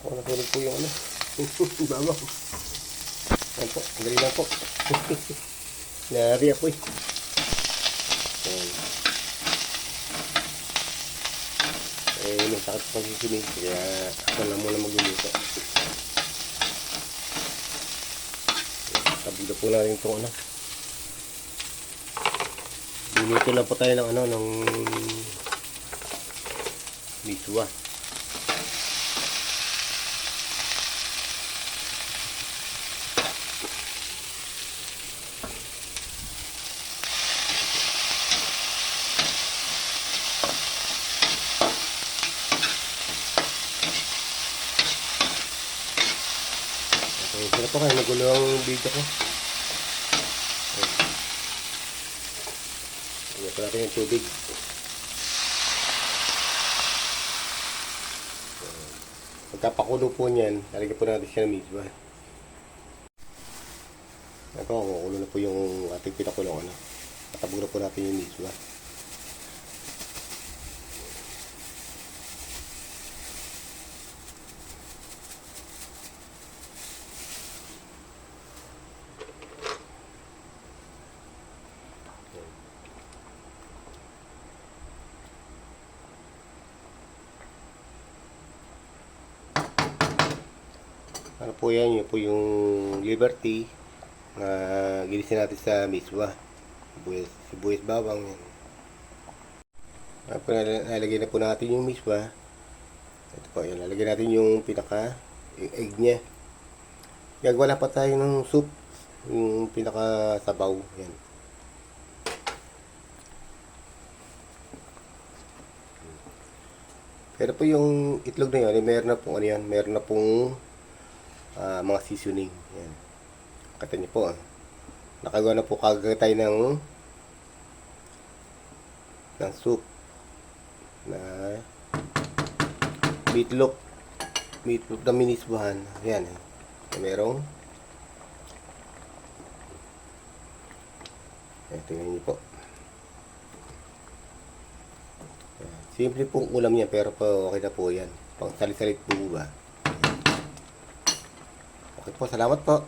O, natulog po yung ano. Bawang. Ayan po, dali lang po. Nari ako eh. Ayan. May sakit pa si Sinig, kaya ako lang muna magluluto. Tabi na po natin itong ano. Minuto lang po tayo ng ano, ng miswa. Okay, sila po kayo, nagulo ang video ko. Lagyan po natin yung tubig. Pagkapakulo po niyan, lalagyan po natin siya ng miswa. Ito, kukulo na po yung ating pinakulong ano. Tatabog na po natin yung miswa. Ano po yan, yun po yung Liberty na ginisin natin sa miswa. Sibuyas bawang yan. Ano po, nalagay na po natin yung miswa. Ito po yun, nalagay natin yung yung egg nya. Gagawa pa tayo ng soup, yung pinaka sabaw yan. Pero po yung itlog na yun, meron na pong ano yan, meron na pong mga seasoning. Yan. Kata niyo po, nakagawa na po kagad tayo ng soup na meatloaf na minisbahan. Yan. Merong tingnan niyo po. Yan. Simple pong ulam niya pero po okay na po yan. Pang salit-salit po ba? Okay po, salamat po.